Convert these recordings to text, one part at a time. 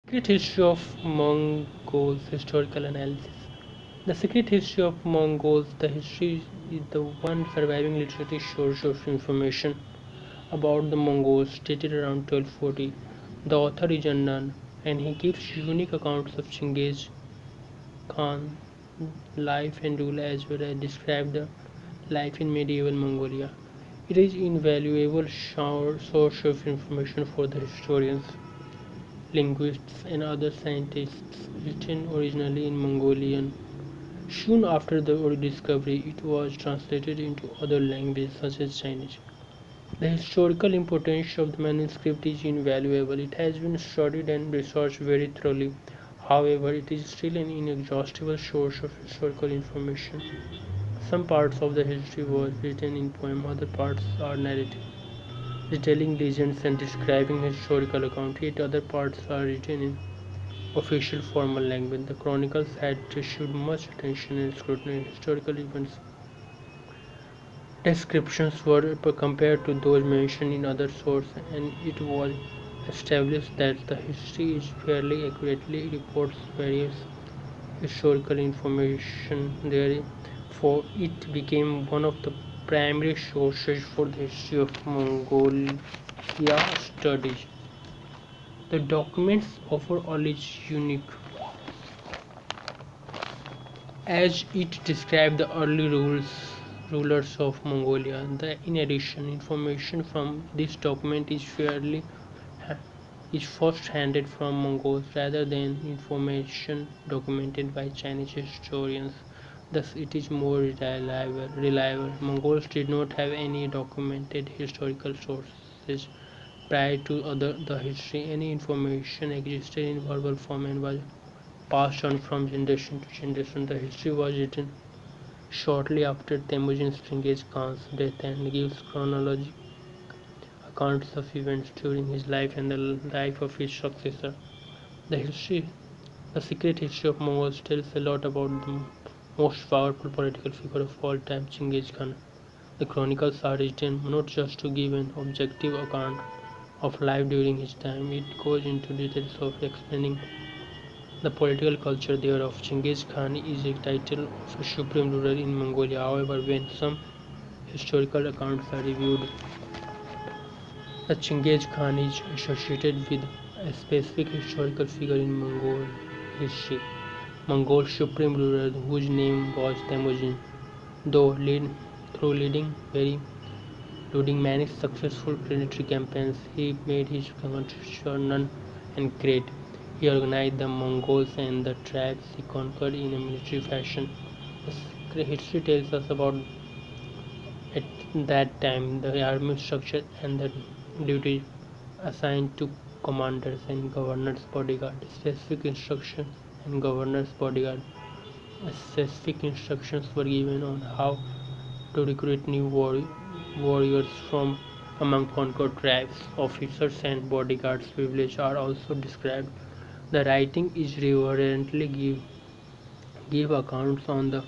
Secret history of Mongols historical analysis. The secret history of Mongols. The history is the one surviving literary source of information about the Mongols dated around 1240. The author is unknown, and he gives unique accounts of Genghis Khan's life and rule as well as describe the life in medieval Mongolia. It is invaluable source of information for the historians, linguists, and other scientists. Written originally in Mongolian, soon after the discovery, it was translated into other languages such as Chinese. The historical importance of the manuscript is invaluable. It has been studied and researched very thoroughly. However, it is still an inexhaustible source of historical information. Some parts of the history was written in poem, other parts are narrative, retelling legends and describing historical accounts, yet other parts are written in official formal language. The chronicles had received much attention and scrutiny. Historical events descriptions were compared to those mentioned in other sources, and it was established that the history is fairly accurately reports various historical information. Therefore, it became one of the primary sources for the history of Mongolia studies. The documents overall is unique, as it describes the early rulers of Mongolia. In addition, information from this document is first-handed from Mongols rather than information documented by Chinese historians. Thus, it is more reliable. Mongols did not have any documented historical sources prior to the history. Any information existed in verbal form and was passed on from generation to generation. The history was written shortly after Temujin Genghis Khan's death and gives chronological accounts of events during his life and the life of his successor. The history, the secret history of Mongols tells a lot about the most powerful political figure of all time, Genghis Khan. The chronicles are written not just to give an objective account of life during his time, it goes into details of explaining the political culture thereof. Genghis Khan is a title of a supreme ruler in Mongolia. However, when some historical accounts are reviewed, the Genghis Khan is associated with a specific historical figure in Mongol history. Mongol supreme ruler whose name was Temujin. Though leading many successful military campaigns, he made his contribution known and great. He organized the Mongols and the tribes he conquered in a military fashion. The history tells us about at that time the army structure and the duties assigned to commanders and governors' bodyguard. Specific instructions were given on how to recruit new warriors from among conquered tribes. Officers and bodyguards' privileges are also described. The writing is reverently give accounts on the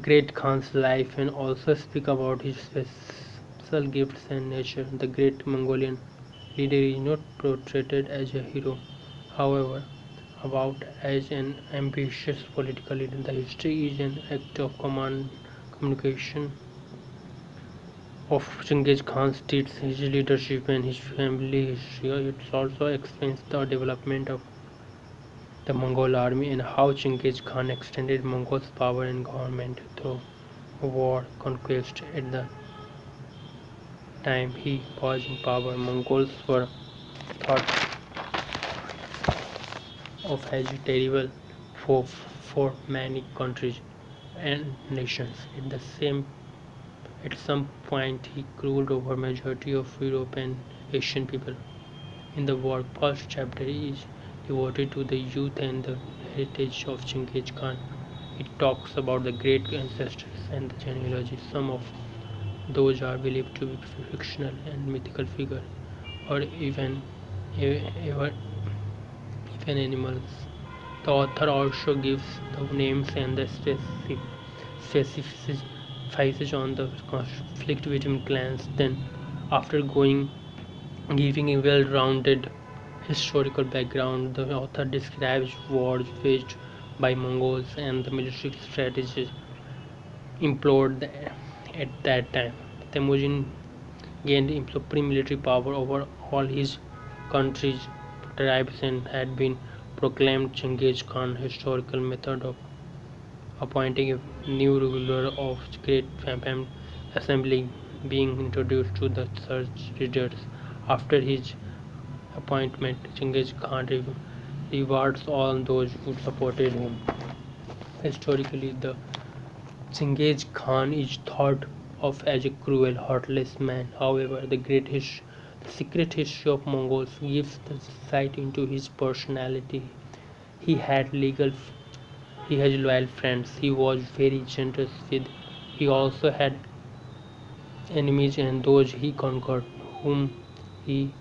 great Khan's life and also speak about his special gifts and nature. The great Mongolian leader is not portrayed as a hero, however, about as an ambitious political leader. The history is an act of communication of Genghis Khan's deeds, his leadership, and his family history. It also explains the development of the Mongol army and how Genghis Khan extended Mongols' power and government through war conquest. At the time he was in power, Mongols were thought of as a terrible foe for many countries and nations. At some point, he ruled over majority of Europe and Asian people. In the work, first chapter is devoted to the youth and the heritage of Genghis Khan. It talks about the great ancestors and the genealogy. Some of those are believed to be fictional and mythical figures, or even animals. The author also gives the names and the specifics on the conflict between clans. Then, after giving a well-rounded Historical background: the author describes wars waged by Mongols and the military strategies employed at that time. Temujin gained supreme military power over all his country's tribes and had been proclaimed Genghis Khan. Historical method of appointing a new ruler of great assembly being introduced to the search readers. After his appointment, Genghis Khan rewards all those who supported him. Historically, the Genghis Khan is thought of as a cruel, heartless man. However, the secret history of Mongols gives the sight into his personality. He had legal he has loyal friends. He was very generous with. He also had enemies and those he conquered, whom he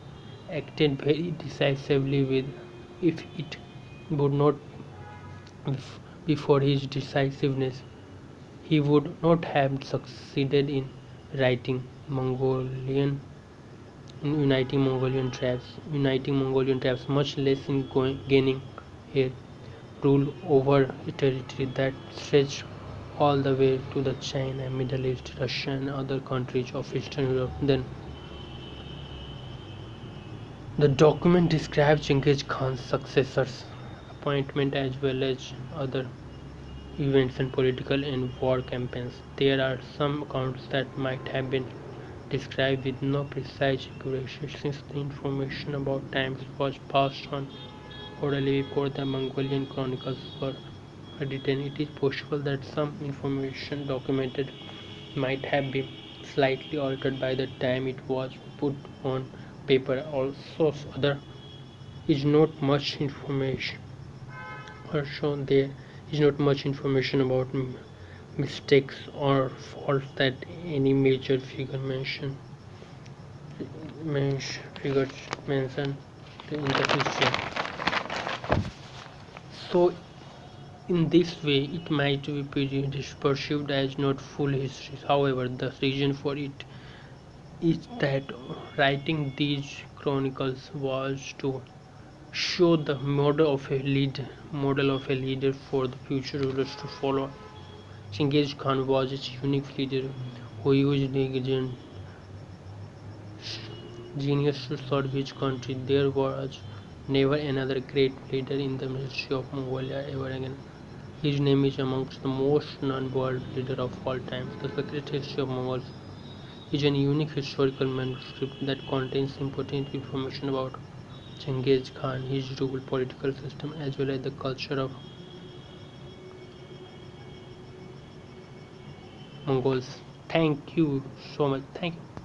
acted very decisively with. If it would not be for his decisiveness, he would not have succeeded in writing Mongolian uniting Mongolian tribes, much less in gaining a rule over a territory that stretched all the way to the China, Middle East, Russia, and other countries of Eastern Europe. Then the document describes Genghis Khan's successors' appointment as well as other events and political and war campaigns. There are some accounts that might have been described with no precise accuracy since the information about times was passed on orally before the Mongolian chronicles were written. It is possible that some information documented might have been slightly altered by the time it was put on paper. Also, there is not much information there is not much information about mistakes or faults that any major figures mentioned in the history. So, in this way, it might be perceived as not full history. However, the reason for it is that writing these chronicles was to show the model of a leader for the future rulers to follow. Genghis Khan was a unique leader who used his genius to serve his country. There was never another great leader in the history of Mongolia ever again. His name is amongst the most known world leader of all time. The Secret History of Mongols is a unique historical manuscript that contains important information about Genghis Khan, his rule, political system, as well as the culture of Mongols. Thank you so much. Thank you.